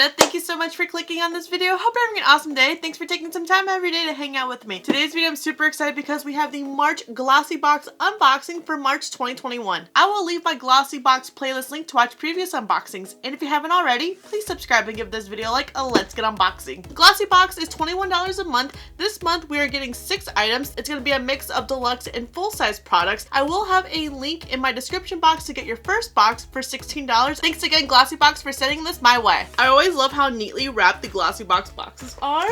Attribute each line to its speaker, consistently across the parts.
Speaker 1: Amanda. Thank you so much for clicking on this video. Hope you're having an awesome day. Thanks for taking some time every day to hang out with me. Today's video I'm super excited because we have the March Glossy Box unboxing for March 2021. I will leave my Glossy Box playlist link to watch previous unboxings. And if you haven't already, please subscribe and give this video a like. Let's get unboxing. The Glossy Box is $21 a month. This month we are getting 6 items. It's going to be a mix of deluxe and full-size products. I will have a link in my description box to get your first box for $16. Thanks again, Glossy Box, for sending this my way. I always love how neatly wrapped the Glossy Box boxes are.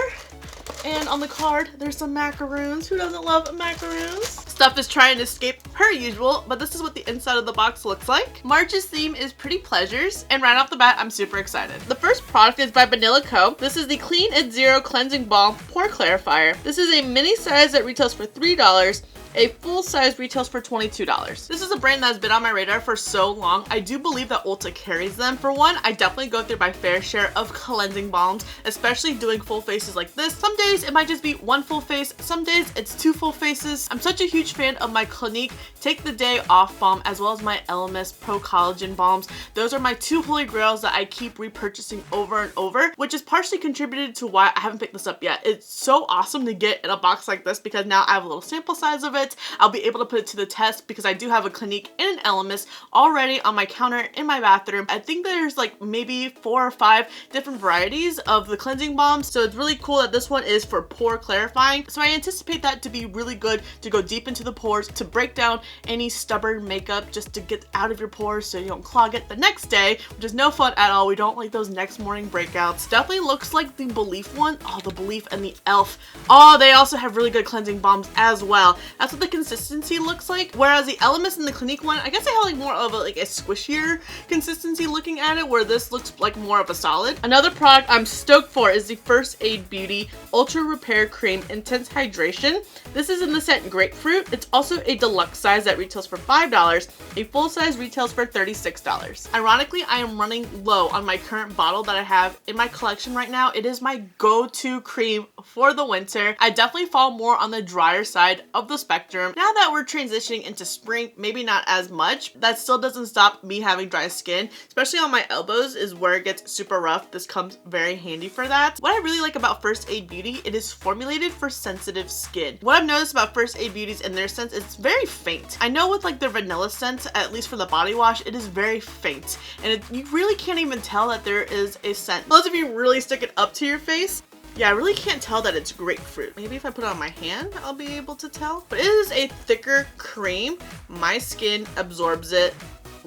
Speaker 1: And on the card, there's some macaroons. Who doesn't love macaroons? Stuff is trying to escape per usual, but this is what the inside of the box looks like. March's theme is Pretty Pleasures, and right off the bat, I'm super excited. The first product is by Vanilla Co. This is the Clean and Zero Cleansing Balm Pore Clarifier. This is a mini size that retails for $3. A full size retails for $22. This is a brand that has been on my radar for so long. I do believe that Ulta carries them. For one, I definitely go through my fair share of cleansing balms, especially doing full faces like this. Some days it might just be one full face, some days it's 2 full faces. I'm such a huge fan of my Clinique Take the Day Off balm as well as my LMS Pro Collagen balms. Those are my 2 holy grails that I keep repurchasing over and over, which is partially contributed to why I haven't picked this up yet. It's so awesome to get in a box like this because now I have a little sample size of it. I'll be able to put it to the test because I do have a Clinique and an LMS already on my counter in my bathroom. I think there's like maybe 4 or 5 different varieties of the cleansing balms, so it's really cool that this one is for pore clarifying. So I anticipate that to be really good to go deep into the pores, to break down any stubborn makeup, just to get out of your pores so you don't clog it the next day, which is no fun at all. We don't like those next morning breakouts. Definitely looks like the Belief one. Oh, the Belief and the Elf. Oh, they also have really good cleansing balms as well. That's what the consistency looks like. Whereas the LMS and the Clinique one, I guess I have like more of a squishier consistency looking at it, where this looks like more of a solid. Another product I'm stoked for is the First Aid Beauty Ultra Repair Cream Intense Hydration. This is in the scent Grapefruit. It's also a deluxe size that retails for $5. A full size retails for $36. Ironically, I am running low on my current bottle that I have in my collection right now. It is my go-to cream for the winter. I definitely fall more on the drier side of the spectrum. Now that we're transitioning into spring, maybe not as much. That still doesn't stop me having dry skin, especially on my elbows is where it gets super rough. This comes very handy for that. What I really like about First Aid Beauty, it is formulated for sensitive skin. What I've noticed about First Aid Beauties in their scents, it's very faint. I know with like their vanilla scent, at least for the body wash, it is very faint. And you really can't even tell that there is a scent. Unless if you really stick it up to your face. Yeah, I really can't tell that it's grapefruit. Maybe if I put it on my hand, I'll be able to tell. But it is a thicker cream. My skin absorbs it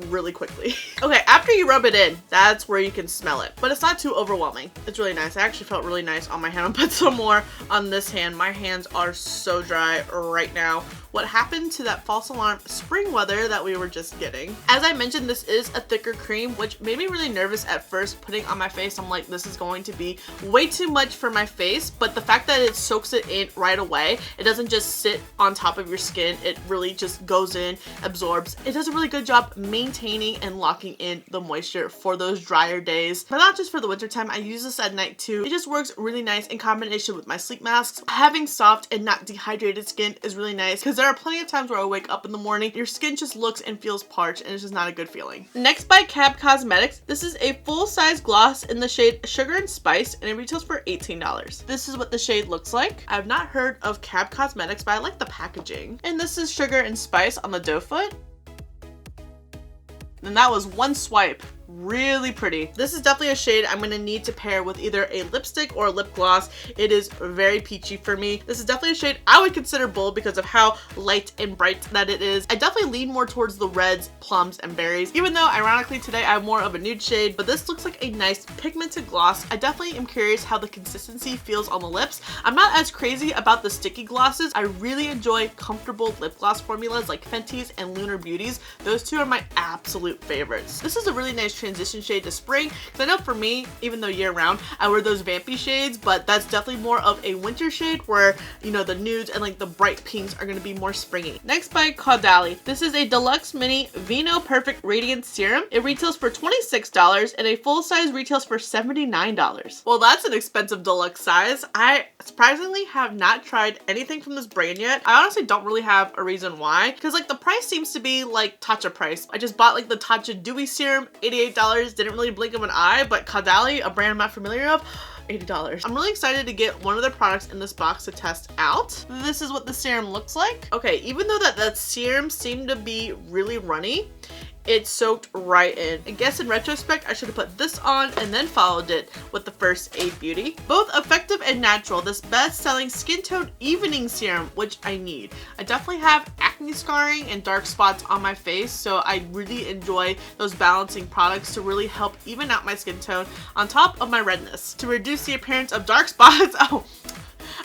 Speaker 1: really quickly. Okay, after you rub it in, that's where you can smell it. But it's not too overwhelming. It's really nice. I actually felt really nice on my hand. I'll put some more on this hand. My hands are so dry right now. What happened to that false alarm spring weather that we were just getting? As I mentioned, this is a thicker cream, which made me really nervous at first putting on my face. I'm like, this is going to be way too much for my face, but the fact that it soaks it in right away, it doesn't just sit on top of your skin, it really just goes in, absorbs. It does a really good job maintaining and locking in the moisture for those drier days. But not just for the winter time, I use this at night too. It just works really nice in combination with my sleep masks. Having soft and not dehydrated skin is really nice because there are plenty of times where I wake up in the morning, your skin just looks and feels parched, and it's just not a good feeling. Next, by Cab Cosmetics, this is a full-size gloss in the shade Sugar and Spice, and it retails for $18. This is what the shade looks like. I've not heard of Cab Cosmetics, but I like the packaging. And this is Sugar and Spice on the doe foot. And that was one swipe. Really pretty. This is definitely a shade I'm gonna need to pair with either a lipstick or a lip gloss. It is very peachy for me. This is definitely a shade I would consider bold because of how light and bright that it is. I definitely lean more towards the reds, plums, and berries, even though ironically today I have more of a nude shade, but this looks like a nice pigmented gloss. I definitely am curious how the consistency feels on the lips. I'm not as crazy about the sticky glosses. I really enjoy comfortable lip gloss formulas like Fenty's and Lunar Beauty's. Those two are my absolute favorites. This is a really nice transition shade to spring, because I know for me, even though year round I wear those vampy shades, but that's definitely more of a winter shade where, you know, the nudes and like the bright pinks are going to be more springy. Next, by Caudalie, this is a deluxe mini Vino Perfect Radiance Serum. It retails for $26 and a full size retails for $79. Well, that's an expensive deluxe size. I surprisingly have not tried anything from this brand yet. I honestly don't really have a reason why, because like the price seems to be like Tatcha price. I just bought like the Tatcha Dewy Serum, $88. $48. Didn't really blink of an eye, but Caudalie, a brand I'm not familiar of, $80. I'm really excited to get one of their products in this box to test out. This is what the serum looks like. Okay, even though that serum seemed to be really runny, it soaked right in. I guess in retrospect, I should have put this on and then followed it with the First Aid Beauty. Both effective and natural, this best-selling skin tone evening serum, which I need. I definitely have acne scarring and dark spots on my face, so I really enjoy those balancing products to really help even out my skin tone on top of my redness. To reduce the appearance of dark spots,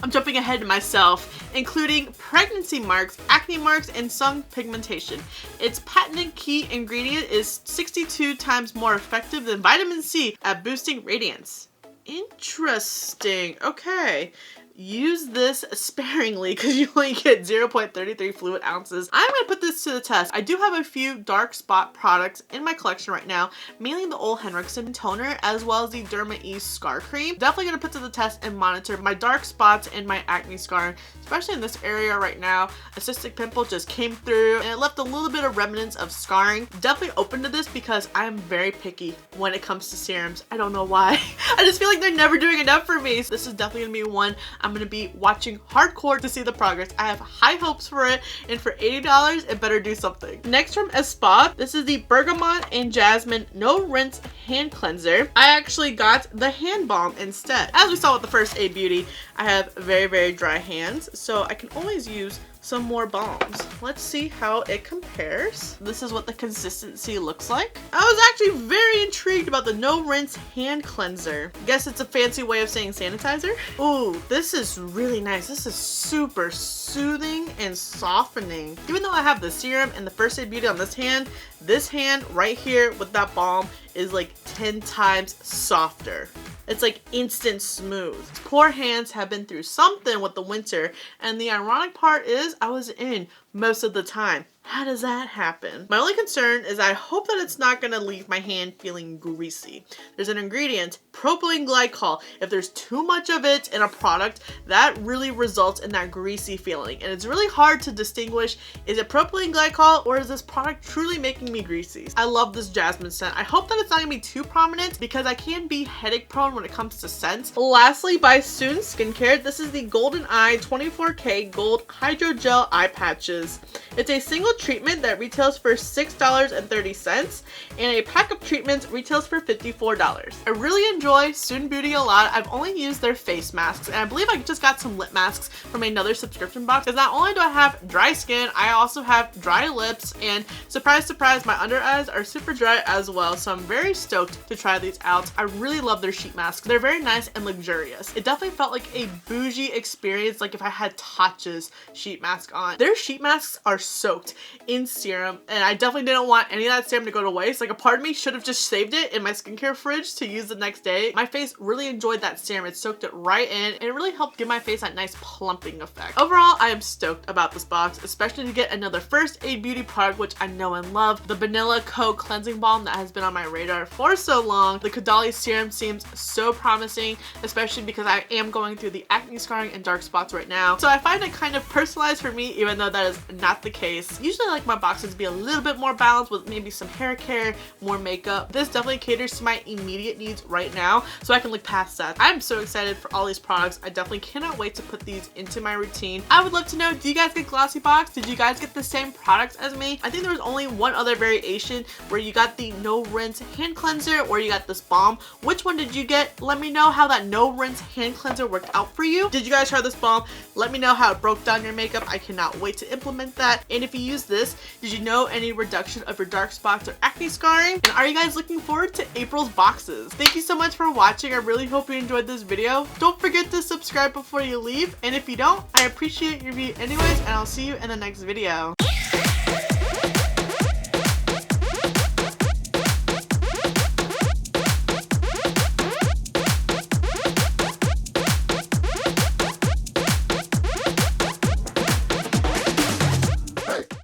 Speaker 1: I'm jumping ahead to myself, including pregnancy marks, acne marks, and sun pigmentation. Its patented key ingredient is 62 times more effective than vitamin C at boosting radiance. Interesting. Okay. Use this sparingly because you only get 0.33 fluid ounces. I'm going to put this to the test. I do have a few dark spot products in my collection right now, mainly the Ole Henriksen toner as well as the Derma Ease Scar Cream. Definitely going to put to the test and monitor my dark spots and my acne scar, especially in this area right now. A cystic pimple just came through and it left a little bit of remnants of scarring. Definitely open to this because I'm very picky when it comes to serums. I don't know why. I just feel like they're never doing enough for me. So this is definitely going to be one I'm going to be watching hardcore to see the progress. I have high hopes for it, and for $80, it better do something. Next from Spa, this is the Bergamot and Jasmine No Rinse Hand Cleanser. I actually got the hand balm instead. As we saw with the First Aid Beauty, I have very, very dry hands, so I can always use some more balms. Let's see how it compares. This is what the consistency looks like. I was actually very intrigued about the No Rinse Hand Cleanser. Guess it's a fancy way of saying sanitizer. Ooh, this is really nice. This is super soothing and softening. Even though I have the serum and the First Aid Beauty on this hand right here with that balm is like 10 times softer. It's like instant smooth. Poor hands have been through something with the winter, and the ironic part is I was in most of the time. How does that happen? My only concern is I hope that it's not gonna leave my hand feeling greasy. There's an ingredient, propylene glycol. If there's too much of it in a product, that really results in that greasy feeling. And it's really hard to distinguish, is it propylene glycol or is this product truly making me greasy? I love this jasmine scent. I hope that it's not gonna be too prominent because I can be headache prone when it comes to scents. Lastly, by Soon Skincare, this is the Golden Eye 24K Gold Hydrogel Eye Patches. It's a single treatment that retails for $6.30 and a pack of treatments retails for $54. I really enjoy Soon Beauty a lot. I've only used their face masks, and I believe I just got some lip masks from another subscription box because not only do I have dry skin, I also have dry lips, and surprise surprise, my under eyes are super dry as well, so I'm very stoked to try these out. I really love their sheet masks. They're very nice and luxurious. It definitely felt like a bougie experience, like if I had Tatcha's sheet mask on. Their sheet masks are soaked in serum, and I definitely didn't want any of that serum to go to waste. Like, a part of me should have just saved it in my skincare fridge to use the next day. My face really enjoyed that serum. It soaked it right in, and it really helped give my face that nice plumping effect. Overall, I am stoked about this box, especially to get another First Aid Beauty product, which I know and love. The Vanilla Co cleansing balm that has been on my radar for so long. The Caudalie serum seems so promising, especially because I am going through the acne scarring and dark spots right now. So I find it kind of personalized for me, even though that is not the case. Usually I like my boxes to be a little bit more balanced with maybe some hair care, more makeup. This definitely caters to my immediate needs right now, so I can look past that. I'm so excited for all these products. I definitely cannot wait to put these into my routine. I would love to know, do you guys get GLOSSYBOX? Did you guys get the same products as me? I think there was only one other variation where you got the no rinse hand cleanser or you got this balm. Which one did you get? Let me know how that no rinse hand cleanser worked out for you. Did you guys try this balm? Let me know how it broke down your makeup. I cannot wait to implement that. And if you use this, did you know any reduction of your dark spots or acne scarring? And are you guys looking forward to April's boxes? Thank you so much for watching. I really hope you enjoyed this video. Don't forget to subscribe before you leave, and if you don't, I appreciate your view anyways, and I'll see you in the next video.